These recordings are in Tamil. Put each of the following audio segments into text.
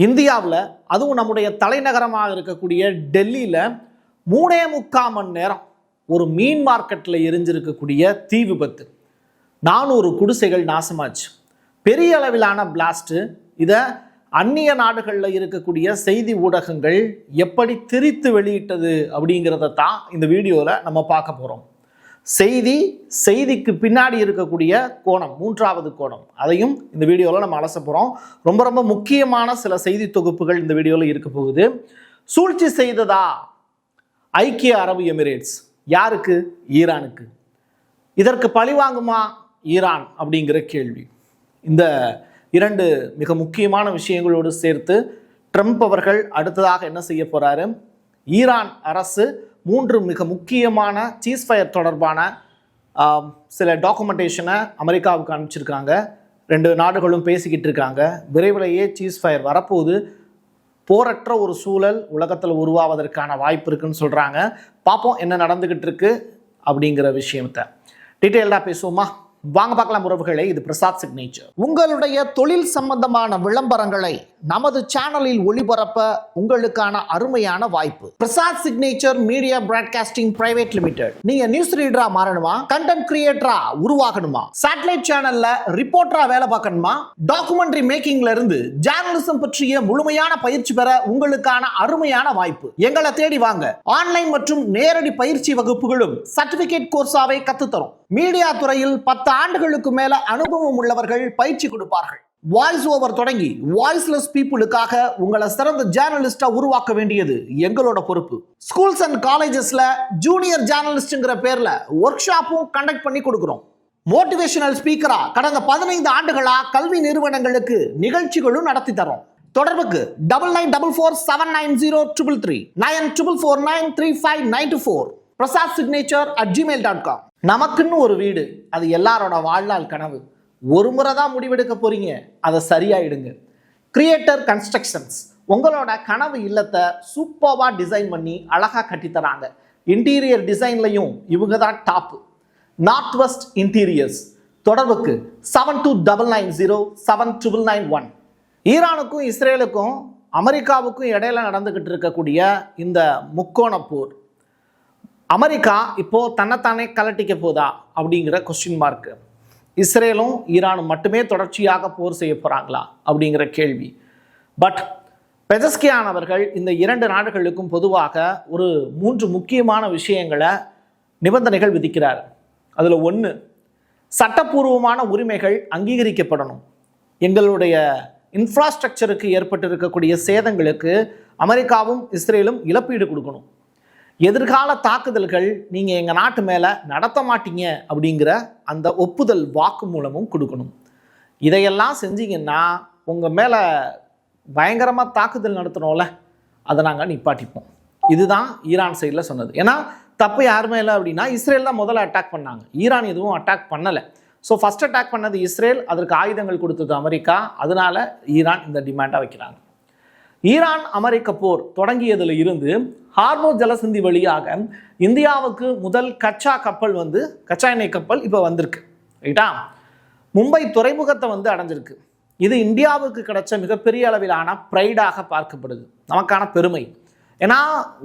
இந்தியாவில் அதுவும் நம்முடைய தலைநகரமாக இருக்கக்கூடிய டெல்லியில் 3.25 மணி நேரம் ஒரு மீன் மார்க்கெட்டில் எரிஞ்சிருக்கக்கூடிய தீ விபத்து. 400 குடிசைகள் நாசமாச்சு. பெரிய அளவிலான பிளாஸ்ட்டு. இதை அந்நிய நாடுகளில் இருக்கக்கூடிய செய்தி ஊடகங்கள் எப்படி திரித்து வெளியிட்டது அப்படிங்கிறத தான் இந்த வீடியோவில் நம்ம பார்க்க போகிறோம். செய்திக்கு பின்னாடி இருக்கக்கூடிய கோணம், 3வது கோணம், அதையும் இந்த வீடியோவில் நம்ம அலச போகிறோம். ரொம்ப ரொம்ப முக்கியமான சில செய்தி தொகுப்புகள் இந்த வீடியோவில் இருக்க போகுது. சூழ்ச்சி செய்ததா ஐக்கிய அரபு எமிரேட்ஸ்? யாருக்கு? ஈரானுக்கு. இதற்கு பழிவாங்குமா ஈரான் அப்படிங்கிற கேள்வி. இந்த 2 மிக முக்கியமான விஷயங்களோடு சேர்த்து ட்ரம்ப் அவர்கள் அடுத்ததாக என்ன செய்ய போறாரு? ஈரான் அரசு 3 மிக முக்கியமான சீஸ்ஃபயர் தொடர்பான சில டாக்குமெண்டேஷனை அமெரிக்காவுக்கு அனுப்பிச்சிருக்காங்க. 2 நாடுகளும் பேசிக்கிட்டு இருக்காங்க. விரைவிலேயே சீஸ்ஃபயர் வரப்போகுது. போரற்ற ஒரு சூழல் உலகத்தில் உருவாவதற்கான வாய்ப்பு இருக்குன்னு சொல்கிறாங்க. பார்ப்போம் என்ன நடந்துக்கிட்டு இருக்கு அப்படிங்கிற விஷயத்தை. டீட்டெயில்டாக பேசுவோமா? வாங்க பார்க்கலாம் உறவுகளே. இது பிரசாத் சிக்னேச்சர். உங்களுடைய தொழில் சம்பந்தமான விளம்பரங்களை நமது சேனலில் ஒளிபரப்ப உங்களுக்கான அருமையான வாய்ப்பு. Prasad signature media broadcasting private limited. நீங்க நியூஸ் ரீடரா மாறணுமா? கண்டென்ட் கிரியேட்டரா உருவாகணுமா? சேட்டலைட் சேனல்ல ரிப்போர்ட்டரா வேலை பார்க்கணுமா? டாக்குமெண்ட்ரி மேக்கிங்ல இருந்து ஜேர்னலிசம் பற்றிய முழுமையான பயிற்சி பெற உங்களுக்கான அருமையான வாய்ப்பு. எங்களை தேடி வாங்க. ஆன்லைன் மற்றும் நேரடி பயிற்சி வகுப்புகளும் சர்டிபிகேட் கோர்ஸாவை கத்துத்தரும். மீடியா துறையில் 10 ஆண்டுகளுக்கு மேல அனுபவம் உள்ளவர்கள் பயிற்சி கொடுப்பார்கள். வாய்ஸ் ஓவர் தொடங்கி வாய்ஸ்லெஸ் பீப்புளுக்காக உங்களை சிறந்த ஜேர்னலிஸ்டா உருவாக்க வேண்டியது எங்களோட பொறுப்பு. ஸ்கூல்ஸ் அண்ட் காலேஜஸ்ல ஜூனியர் ஜேர்னலிஸ்ட்ங்கிற பேர்ல ஒர்க் ஷாப்பும் கண்டக்ட் பண்ணி கொடுக்கிறோம். மோட்டிவேஷனல் ஸ்பீக்கரா கடந்த 15 ஆண்டுகளா கல்வி நிறுவனங்களுக்கு நிகழ்ச்சிகளும் நடத்தி தரோம். தொடர்புக்கு 9944790333 94493594 prasadsignature@gmail.com. நமக்குன்னு ஒரு வீடு, அது எல்லாரோட வாழ்நாள் கனவு. ஒரு முறை தான் முடிவெடுக்க போறீங்க, அதை சரியாயிடுங்க. கிரியேட்டர் கன்ஸ்ட்ரக்ஷன்ஸ் உங்களோட கனவு இல்லத்தை சூப்பர்வா டிசைன் பண்ணி அழகா கட்டித்தராங்க. இன்டீரியர் டிசைன்லையும் இவங்க தான் டாப். North west interiors. தொடர்புக்கு 72907991. ஈரானுக்கும் இஸ்ரேலுக்கும் அமெரிக்காவுக்கும் இடையில நடந்துகிட்டு இருக்கக்கூடிய இந்த முக்கோண போர், அமெரிக்கா இப்போ தன்னைத்தானே கலட்டிக்க போதா அப்படிங்கிற கொஸ்டின் மார்க்கு. இஸ்ரேலும் ஈரானும் மட்டுமே தொடர்ச்சியாக போர் செய்ய போறாங்களா அப்படிங்கிற கேள்வி. பட் பெஜஸ்கியான் அவர்கள் இந்த 2 நாடுகளுக்கும் பொதுவாக ஒரு 3 முக்கியமான விஷயங்களை, நிபந்தனைகள் விதிக்கிறார். அதில் 1, சட்டப்பூர்வமான உரிமைகள் அங்கீகரிக்கப்படணும். எங்களுடைய இன்ஃப்ராஸ்ட்ரக்சருக்கு ஏற்பட்டு இருக்கக்கூடிய சேதங்களுக்கு அமெரிக்காவும் இஸ்ரேலும் இழப்பீடு கொடுக்கணும். எதிர்கால தாக்குதல்கள் நீங்கள் எங்கள் நாட்டு மேலே நடத்த மாட்டீங்க அப்படிங்கிற அந்த ஒப்புதல் வாக்கு மூலமும் கொடுக்கணும். இதையெல்லாம் செஞ்சீங்கன்னா உங்கள் மேலே பயங்கரமாக தாக்குதல் நடத்தணும்ல, அதை நாங்கள் நிப்பாட்டிப்போம். இதுதான் ஈரான் சைடில் சொன்னது. ஏன்னா தப்பு யார் மேலே அப்படின்னா இஸ்ரேல் தான் முதல்ல அட்டாக் பண்ணாங்க. ஈரான் எதுவும் அட்டாக் பண்ணலை. ஸோ ஃபஸ்ட் அட்டாக் பண்ணது இஸ்ரேல், அதற்கு ஆயுதங்கள் கொடுத்தது அமெரிக்கா. அதனால ஈரான் இந்த டிமாண்டாக வைக்கிறாங்க. ஈரான் அமெரிக்க போர் தொடங்கியதில் இருந்து ஹார்மோஸ் ஜலசந்தி வழியாக இந்தியாவுக்கு முதல் கச்சா எண்ணெய் கப்பல் இப்போ வந்திருக்கு. ரைட்டா? மும்பை துறைமுகத்தை அடைஞ்சிருக்கு. இது இந்தியாவுக்கு கிடைச்ச மிகப்பெரிய அளவிலான ப்ரைடாக பார்க்கப்படுது, நமக்கான பெருமை. ஏன்னா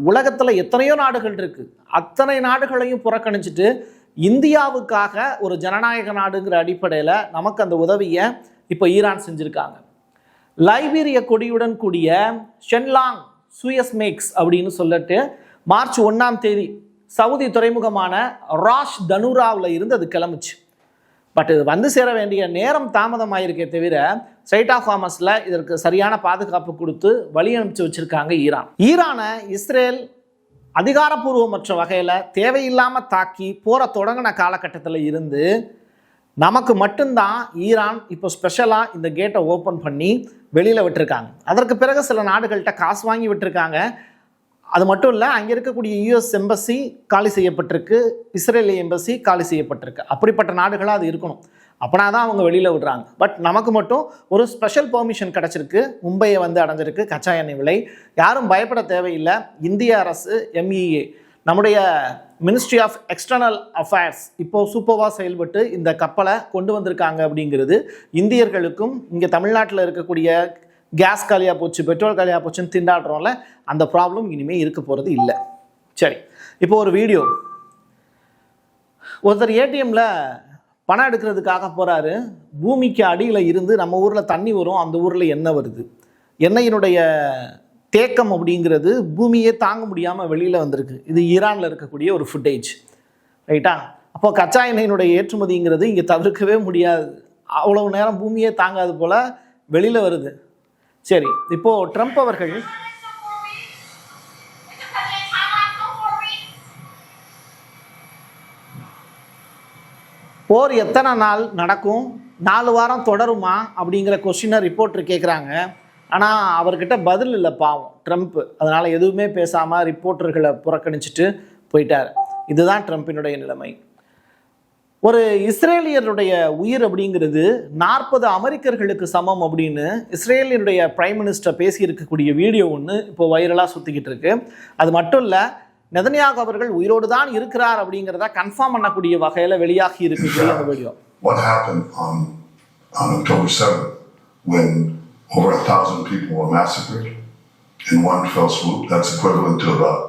உலகத்தில் எத்தனையோ நாடுகள் இருக்கு. அத்தனை நாடுகளையும் புறக்கணிச்சிட்டு இந்தியாவுக்காக ஒரு ஜனநாயக நாடுங்கிற அடிப்படையில் நமக்கு அந்த உதவியை இப்போ ஈரான் செஞ்சுருக்காங்க. லைபீரிய கொடியுடன் கூடிய ஷென்லாங் சூயஸ் மேக்ஸ் அப்படின்னு சொல்லிட்டு மார்ச் 1ஆம் தேதி சவுதி துறைமுகமான ராஷ் தனுராவில் இருந்து அது கிளம்பிச்சு. பட் இது வந்து சேர வேண்டிய நேரம் தாமதமாயிருக்கே தவிர ஸ்ட்ரைட் ஆஃப் ஹார்மஸில் இதற்கு சரியான பாதுகாப்பு கொடுத்து வழி அனுப்பிச்சு வச்சிருக்காங்க ஈரான். ஈரானை இஸ்ரேல் அதிகாரப்பூர்வமற்ற வகையில் தேவையில்லாமல் தாக்கி போற தொடங்கின காலகட்டத்தில் இருந்து நமக்கு மட்டும்தான் ஈரான் இப்போ ஸ்பெஷலாக இந்த கேட்டை ஓப்பன் பண்ணி வெளியில் விட்டுருக்காங்க. அதற்கு பிறகு சில நாடுகள்கிட்ட காசு வாங்கி விட்டுருக்காங்க. அது மட்டும் இல்லை, அங்கே இருக்கக்கூடிய யூஎஸ் எம்பசி காலி செய்யப்பட்டிருக்கு, இஸ்ரேலிய எம்பசி காலி செய்யப்பட்டிருக்கு. அப்படிப்பட்ட நாடுகளாக அது இருக்கணும். அப்படின்னா தான் அவங்க வெளியில் விடுறாங்க. பட் நமக்கு மட்டும் ஒரு ஸ்பெஷல் பெர்மிஷன் கிடச்சிருக்கு. மும்பையை அடைஞ்சிருக்கு கச்சா எண்ணெய் விலை. யாரும் பயப்பட தேவையில்லை. இந்திய அரசு MEA நம்முடைய மினிஸ்ட்ரி ஆஃப் எக்ஸ்டர்னல் அஃபேர்ஸ் இப்போ சூப்பர்வாக செயல்பட்டு இந்த கப்பலை கொண்டு வந்திருக்காங்க. அப்படிங்கிறது இந்தியர்களுக்கும் இங்கே தமிழ்நாட்டில் இருக்கக்கூடிய கேஸ் காலியாக போச்சு, பெட்ரோல் காலியாக போச்சுன்னு திண்டாடுறோம்ல, அந்த ப்ராப்ளம் இனிமேல் இருக்க போகிறது இல்லை. சரி, இப்போ ஒரு வீடியோ. ஒருத்தர் ஏடிஎம்ல பணம் எடுக்கிறதுக்காக போகிறாரு. பூமிக்கு அடியில் இருந்து நம்ம ஊரில் தண்ணி வரும், அந்த ஊரில் எண்ணெய் வருது. எண்ணெயினுடைய தேக்கம் அப்படிங்கிறது பூமியே தாங்க முடியாமல் வெளியில் வந்திருக்கு. இது ஈரானில் இருக்கக்கூடிய ஒரு ஃபுட்டேஜ், ரைட்டா? அப்போ கச்சா எண்ணெயினுடைய ஏற்றுமதிங்கிறது இங்கே தவிர்க்கவே முடியாது. அவ்வளவு நேரம் பூமியே தாங்காது போல் வெளியில் வருது. சரி, இப்போது ட்ரம்ப் அவர்கள் போர் எத்தனை நாள் நடக்கும், 4 வாரம் தொடருமா அப்படிங்கிற கொஸ்டினை ரிப்போர்ட்டர் கேட்குறாங்க. ஆனால் அவர்கிட்ட பதில் இல்லை பாவம் ட்ரம்ப். அதனால் எதுவுமே பேசாமல் ரிப்போர்ட்டர்களை புறக்கணிச்சிட்டு போயிட்டார். இதுதான் ட்ரம்ப்பினுடைய நிலைமை. ஒரு இஸ்ரேலியருடைய உயிர் அப்படிங்கிறது 40 அமெரிக்கர்களுக்கு சமம் அப்படின்னு இஸ்ரேலியனுடைய பிரைம் மினிஸ்டர் பேசியிருக்கக்கூடிய வீடியோ ஒன்று இப்போ வைரலாக சுற்றிக்கிட்டு இருக்கு. அது மட்டும் இல்லை, நெதன்யாகு அவர்கள் உயிரோடு தான் இருக்கிறார் அப்படிங்கிறத கன்ஃபார்ம் பண்ணக்கூடிய வகையில் வெளியாகி இருக்கக்கூடிய அந்த video. What happened on October 7th when over 1,000 people were massacred in one fell swoop? That's equivalent to about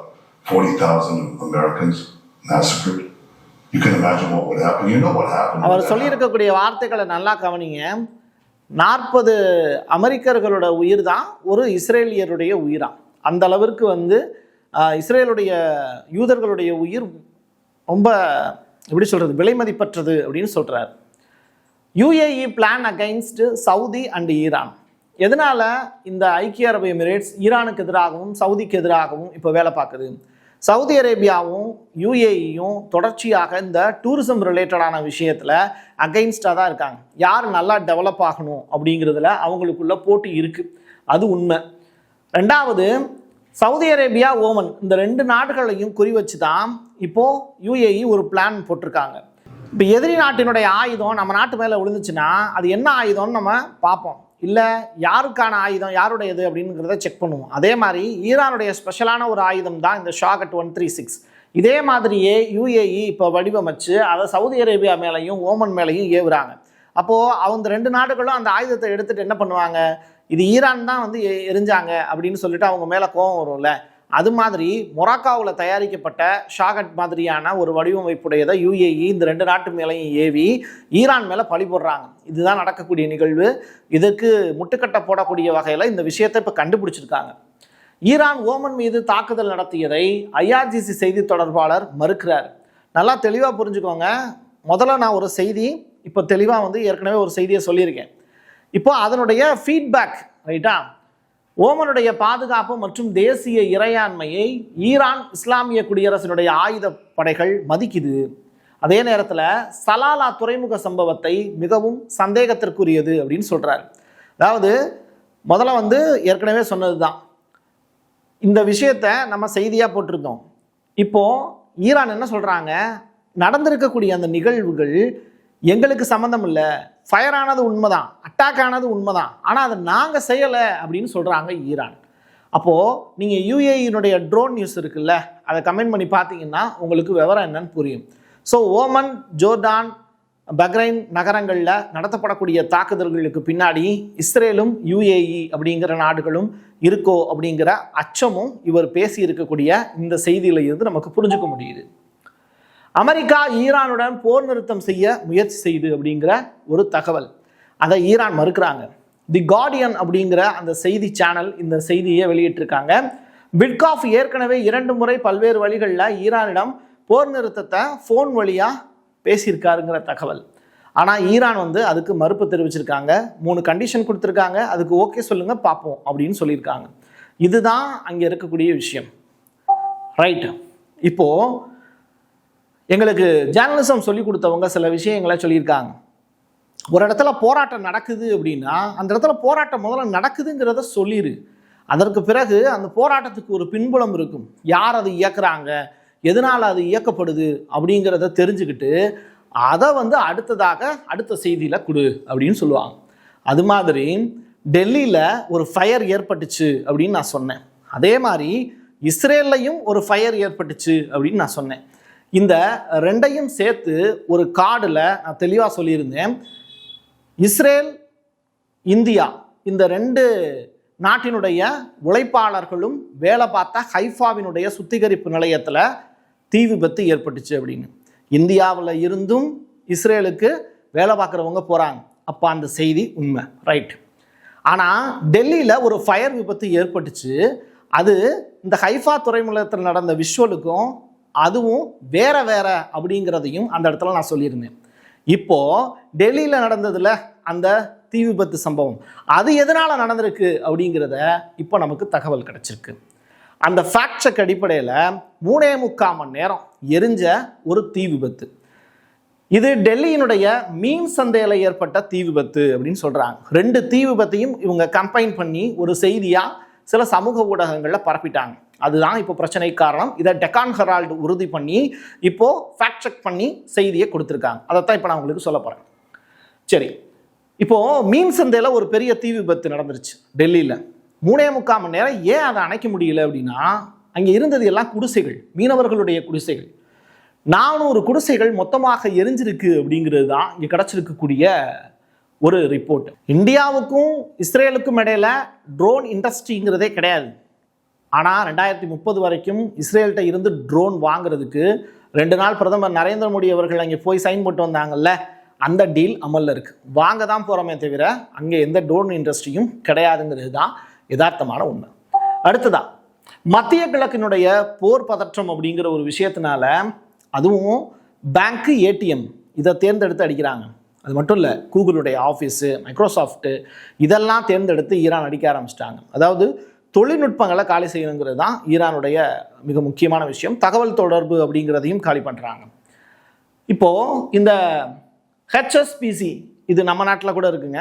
40,000 Americans massacred. You can imagine what would happen. You know what happened. அவர் சொல்லியிருக்கக்கூடிய வார்த்தைகளை நல்லா கவனிங்க. 40 அமெரிக்கர்களோட உயிர் தான் ஒரு இஸ்ரேலியருடைய உயிரா. அந்த அளவிற்கு இஸ்ரேலுடைய யூதர்களுடைய உயிர் ரொம்ப எப்படி சொல்கிறது, விலை மதிப்பற்றது அப்படின்னு சொல்கிறார். UAE plan against Saudi and Iran. எதனால் இந்த ஐக்கிய அரபு எமிரேட்ஸ் ஈரானுக்கு எதிராகவும் சவுதிக்கு எதிராகவும் இப்போ வேலை பார்க்குது? சவுதி அரேபியாவும் UAEயும் தொடர்ச்சியாக இந்த டூரிசம் ரிலேட்டடான விஷயத்தில் அகைன்ஸ்டாக தான் இருக்காங்க. யார் நல்லா டெவலப் ஆகணும் அப்படிங்கிறதுல அவங்களுக்குள்ள போட்டி இருக்குது, அது உண்மை. ரெண்டாவது, சவுதி அரேபியா, ஓமன் இந்த 2 நாடுகளையும் குறி வச்சு தான் இப்போது UAE ஒரு பிளான் போட்டிருக்காங்க. இப்போ எதிரி நாட்டினுடைய ஆயுதம் நம்ம நாட்டு மேலே விழுந்துச்சுன்னா அது என்ன ஆயுதம்னு நம்ம பார்ப்போம், இல்லை யாருக்கான ஆயுதம் யாருடையது அப்படிங்கிறத செக் பண்ணுவோம். அதே மாதிரி ஈரானுடைய ஸ்பெஷலான ஒரு ஆயுதம் தான் இந்த ஷாகட் 136. இதே மாதிரியே UAE இப்போ வடிவமைச்சு அதை சவுதி அரேபியா மேலேயும் ஓமன் மேலேயும் ஏவுறாங்க. அப்போது அவங்க 2 நாடுகளும் அந்த ஆயுதத்தை எடுத்துகிட்டு என்ன பண்ணுவாங்க, இது ஈரான் தான் எரிஞ்சாங்க அப்படின்னு சொல்லிட்டு அவங்க மேலே கோபம் வரும்ல. அது மாதிரி மொராக்காவில் தயாரிக்கப்பட்ட ஷாகட் மாதிரியான ஒரு வடிவமைப்புடையதை UAE இந்த 2 நாட்டு மேலையும் ஏவி ஈரான் மேலே பழி போடுறாங்க. இதுதான் நடக்கக்கூடிய நிகழ்வு. இதுக்கு முட்டுக்கட்டை போடக்கூடிய வகையில் இந்த விஷயத்தை இப்போ கண்டுபிடிச்சிருக்காங்க. ஈரான் ஓமன் மீது தாக்குதல் நடத்தியதை IRGC செய்தி தொடர்பாளர் மறுக்கிறார். நல்லா தெளிவாக புரிஞ்சுக்கோங்க. முதல்ல நான் ஒரு செய்தி இப்போ தெளிவாக ஏற்கனவே ஒரு செய்தியை சொல்லியிருக்கேன். இப்போ அதனுடைய ஃபீட்பேக், ரைட்டா? ஓமனுடைய பாதுகாப்பு மற்றும் தேசிய இறையாண்மையை ஈரான் இஸ்லாமிய குடியரசினுடைய ஆயுத படைகள் மதிக்குது. அதே நேரத்தில் சலாலா துறைமுக சம்பவத்தை மிகவும் சந்தேகத்திற்குரியது அப்படின்னு சொல்கிறார். அதாவது முதல்ல ஏற்கனவே சொன்னது தான், இந்த விஷயத்தை நம்ம செய்தியாக போட்டிருந்தோம். இப்போது ஈரான் என்ன சொல்கிறாங்க, நடந்திருக்கக்கூடிய அந்த நிகழ்வுகள் எங்களுக்கு சம்மந்தம் இல்லை, ஃபயர் ஆனது உண்மைதான், அட்டாக் ஆனது உண்மைதான், ஆனால் அதை நாங்கள் செய்யலை அப்படின்னு சொல்கிறாங்க ஈரான். அப்போது நீங்கள் UAEனுடைய ட்ரோன் நியூஸ் இருக்குல்ல, அதை கமெண்ட் பண்ணி பார்த்தீங்கன்னா உங்களுக்கு விவரம் என்னன்னு புரியும். ஸோ ஓமன், ஜோர்டான், பஹ்ரைன் நகரங்களில் நடத்தப்படக்கூடிய தாக்குதல்களுக்கு பின்னாடி இஸ்ரேலும் UAE அப்படிங்கிற நாடுகளும் இருக்கோ அப்படிங்கிற அச்சமும் இவர் பேசி இருக்கக்கூடிய இந்த செய்தியில் இருந்து நமக்கு புரிஞ்சுக்க முடியுது. அமெரிக்கா ஈரானுடன் போர் நிறுத்தம் செய்ய முயற்சி செய்து அப்படிங்கிற ஒரு தகவல், அதை ஈரான் மறுக்கிறாங்க. தி கார்டியன் அப்படிங்கிற அந்த செய்தி சேனல் இந்த செய்தியை வெளியிட்டிருக்காங்க. விட்காஃப் ஏற்கனவே 2 முறை பல்வேறு வழிகளில் ஈரானிடம் போர் நிறுத்தத்தை ஃபோன் வழியாக பேசியிருக்காருங்கிற தகவல். ஆனால் ஈரான் அதுக்கு மறுப்பு தெரிவிச்சிருக்காங்க. 3 கண்டிஷன் கொடுத்துருக்காங்க, அதுக்கு ஓகே சொல்லுங்கள் பார்ப்போம் அப்படின்னு சொல்லியிருக்காங்க. இதுதான் அங்கே இருக்கக்கூடிய விஷயம், ரைட்? இப்போது எங்களுக்கு ஜேர்னலிசம் சொல்லி கொடுத்தவங்க சில விஷயங்களை சொல்லியிருக்காங்க. ஒரு இடத்துல போராட்டம் நடக்குது அப்படின்னா அந்த இடத்துல போராட்டம் முதல்ல நடக்குதுங்கிறத சொல்லிடு. அதற்கு பிறகு அந்த போராட்டத்துக்கு ஒரு பின்புலம் இருக்கும், யார் அதை இயக்குறாங்க, எதனால் அது இயக்கப்படுது அப்படிங்கிறத தெரிஞ்சுக்கிட்டு அதை அடுத்ததாக அடுத்த செய்தியில் கொடு அப்படின்னு சொல்லுவாங்க. அது மாதிரி டெல்லியில் ஒரு ஃபயர் ஏற்பட்டுச்சு அப்படின்னு நான் சொன்னேன். அதே மாதிரி இஸ்ரேல்லையும் ஒரு ஃபயர் ஏற்பட்டுச்சு அப்படின்னு நான் சொன்னேன். இந்த 2ஐயும் சேர்த்து ஒரு கார்டில் நான் தெளிவாக சொல்லியிருந்தேன். இஸ்ரேல், இந்தியா இந்த 2 நாட்டினுடைய உழைப்பாளர்களும் வேலை பார்த்த ஹைஃபாவினுடைய சுத்திகரிப்பு நிலையத்தில் தீ விபத்து ஏற்பட்டுச்சு அப்படின்னு. இந்தியாவில் இருந்தும் இஸ்ரேலுக்கு வேலை பார்க்குறவங்க போகிறாங்க. அப்போ அந்த செய்தி உண்மை, ரைட். ஆனால் டெல்லியில் ஒரு ஃபயர் விபத்து ஏற்பட்டுச்சு. அது இந்த ஹைஃபா துறைமுகத்தில் நடந்த விஷுவலுக்கும் அதுவும் வேற வேற அப்படிங்கிறதையும் அந்த இடத்துல நான் சொல்லியிருந்தேன். இப்போது டெல்லியில் நடந்ததில் அந்த தீ விபத்து சம்பவம் அது எதனால் நடந்திருக்கு அப்படிங்கிறத இப்போ நமக்கு தகவல் கிடச்சிருக்கு. அந்த ஃபேக்ட் செக் அடிப்படையில் 3.25 மணி நேரம் எரிஞ்ச ஒரு தீ விபத்து. இது டெல்லியினுடைய மீன் சந்தையில் ஏற்பட்ட தீ விபத்து அப்படின்னு சொல்கிறாங்க. 2 தீ விபத்தையும் இவங்க கம்பைன் பண்ணி ஒரு செய்தியாக சில சமூக ஊடகங்களில் பரப்பிட்டாங்க. அதுதான் இப்போ பிரச்சனை காரணம். இதை டெக்கான் ஹெரால்டு உறுதி பண்ணி இப்போது ஃபேக்ட் செக் பண்ணி செய்தியை கொடுத்துருக்காங்க. அதைத்தான் இப்போ நான் உங்களுக்கு சொல்ல போகிறேன். சரி, இப்போது மீன் சந்தையில் ஒரு பெரிய தீ விபத்து நடந்துருச்சு டெல்லியில். 3.25 மணி நேரம் ஏன் அதை அணைக்க முடியல அப்படின்னா, அங்கே இருந்தது எல்லாம் குடிசைகள், மீனவர்களுடைய குடிசைகள். 400 குடிசைகள் மொத்தமாக எரிஞ்சிருக்கு அப்படிங்கிறது தான் இங்கே கிடச்சிருக்கக்கூடிய ஒரு ரிப்போர்ட். இந்தியாவுக்கும் இஸ்ரேலுக்கும் இடையில ட்ரோன் இண்டஸ்ட்ரிங்கிறதே கிடையாது. ஆனால் 2030 வரைக்கும் இஸ்ரேல்கிட்ட இருந்து ட்ரோன் வாங்குறதுக்கு 2 நாள் பிரதமர் நரேந்திர மோடி அவர்கள் அங்கே போய் சைன் போட்டு வந்தாங்கல்ல, அந்த டீல் அமலில் இருக்குது. வாங்க தான் போகிறோமே தவிர அங்கே எந்த ட்ரோன் இண்டஸ்ட்ரியும் கிடையாதுங்கிறது தான் யதார்த்தமான உண்மை. அடுத்ததா, மத்திய கிழக்கினுடைய போர் பதற்றம் அப்படிங்கிற ஒரு விஷயத்தினால அதுவும் பேங்க்கு, ஏடிஎம் இதை தேர்ந்தெடுத்து அடிக்கிறாங்க. அது மட்டும் இல்லை, கூகுளுடைய ஆஃபீஸு, மைக்ரோசாஃப்ட்டு இதெல்லாம் தேர்ந்தெடுத்து ஈரான் அடிக்க ஆரம்பிச்சிட்டாங்க. அதாவது தொழில்நுட்பங்களை காலி செய்யணுங்கிறது தான் ஈரானுடைய மிக முக்கியமான விஷயம். தகவல் தொடர்பு அப்படிங்கிறதையும் காலி பண்ணுறாங்க. இப்போது இந்த ஹெச்எஸ்பிசி இது நம்ம நாட்டில் கூட இருக்குங்க.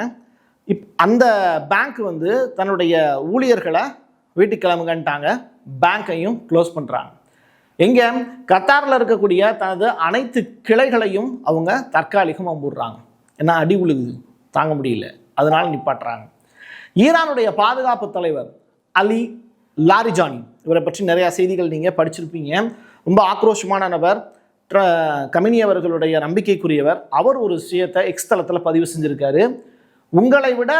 அந்த பேங்க் வந்து தன்னுடைய ஊழியர்களை வீட்டுக்கு கிளம்புங்கன்ட்டாங்க. பேங்கையும் க்ளோஸ் பண்ணுறாங்க. எங்கே? கத்தாரில் இருக்கக்கூடிய தனது அனைத்து கிளைகளையும் அவங்க தற்காலிகமாக மூடுறாங்க. ஏன்னா அடி உழுகுது, தாங்க முடியல, அதனால நிப்பாட்டுறாங்க. ஈரானுடைய பாதுகாப்பு தலைவர் அலி லாரிஜானி, இவரை பற்றி நிறையா செய்திகள் நீங்கள் படிச்சிருப்பீங்க. ரொம்ப ஆக்ரோஷமான நபர், கமினி அவர்களுடைய நம்பிக்கைக்குரியவர். அவர் ஒரு விஷயத்தை எக்ஸ் தளத்தில் பதிவு செஞ்சுருக்காரு. உங்களை விட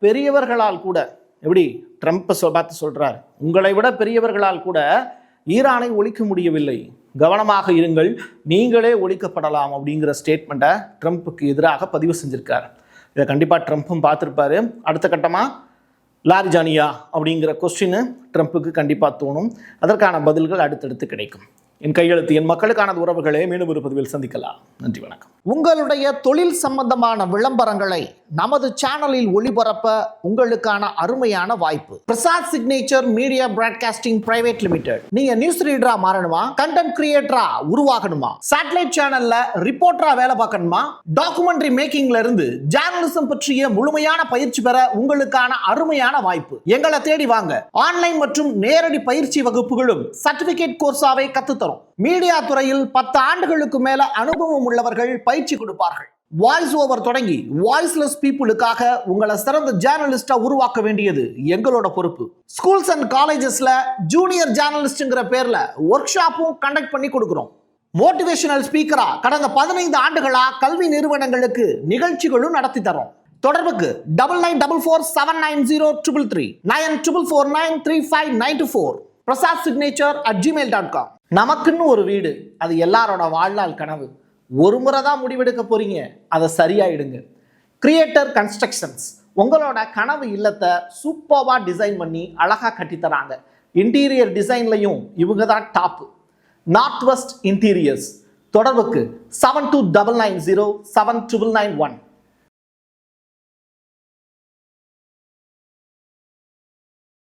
பெரியவர்களால் கூட, எப்படி ட்ரம்ப்பை பார்த்து சொல்கிறார், உங்களை விட பெரியவர்களால் கூட ஈரானை ஒழிக்க முடியவில்லை, கவனமாக இருங்கள், நீங்களே ஒழிக்கப்படலாம் அப்படிங்கிற ஸ்டேட்மெண்ட்டை ட்ரம்ப்புக்கு எதிராக பதிவு செஞ்சுருக்கார். இதை கண்டிப்பாக ட்ரம்ப்பும் பார்த்துருப்பாரு. அடுத்த கட்டமாக லாரிஜானியா அப்படிங்கிற கொஸ்டின் ட்ரம்ப்புக்கு கண்டிப்பாக தோணும். அதற்கான பதில்கள் அடுத்தடுத்து கிடைக்கும். என் கையெழுத்து, என் மக்களுக்கான உறவுகளே, மீண்டும் ஒரு பதிவில் சந்திக்கலாம். நன்றி, வணக்கம். உங்களுடைய தொழில் சம்பந்தமான விளம்பரங்களை நமது சேனலில் ஒளிபரப்ப உங்களுக்கான அருமையான வாய்ப்பு. Prasad signature media broadcasting private limited. நீங்க நியூஸ் ரீடரா மாறணுமா, கண்டென்ட் கிரியேட்டரா உருவாகணுமா, சேட்டலைட் சேனல்ல ரிப்போர்ட்டரா வேலை பார்க்கணுமா, டாக்குமெண்ட்ரி மேக்கிங்ல இருந்து ஜேர்னலிசம் பற்றிய முழுமையான பயிற்சி பெற உங்களுக்கான அருமையான வாய்ப்பு. எங்களை தேடி வாங்க. ஆன்லைன் மற்றும் நேரடி பயிற்சி வகுப்புகளும் சர்டிபிகேட் கோர்ஸாவே கத்துத்தரும். மீடியா துறையில் 10 ஆண்டுகளுக்கு மேல அனுபவம் உள்ளவர்கள் பயிற்சி கொடுப்பார்கள். வாய்ஸ் ஓவர் தொடங்கி வாய்ஸ்லெஸ் பீப்புளுக்காக உங்களை சிறந்த ஜேர்னலிஸ்டா உருவாக்க வேண்டியது எங்களோட பொறுப்பு. ஸ்கூல்ஸ் அண்ட் காலேஜஸ்ல ஜூனியர் ஜேர்னலிஸ்ட்ங்கிற பேர்ல ஒர்க் ஷாப்பும் கண்டக்ட் பண்ணி கொடுக்கிறோம். மோட்டிவேஷனல் ஸ்பீக்கரா கடந்த 15 ஆண்டுகளா கல்வி நிறுவனங்களுக்கு நிகழ்ச்சிகளும் நடத்தி தரோம். தொடர்புக்கு 9944790333 94493594 prasadsignature@gmail.com. நமக்குன்னு ஒரு வீடு, அது எல்லாரோட வாழ்நாள் கனவு. ஒரு முறை தான் முடிவெடுக்க போறீங்க, அதை சரியாயிடுங்க. கிரியேட்டர் கன்ஸ்ட்ரக்ஷன்ஸ் உங்களோட கனவு இல்லத்தை சூப்பர்வா டிசைன் பண்ணி அழகா கட்டித்தராங்க. இன்டீரியர் டிசைன்லையும் இவங்க தான் டாப். North west interiors. தொடர்புக்கு 7299079991.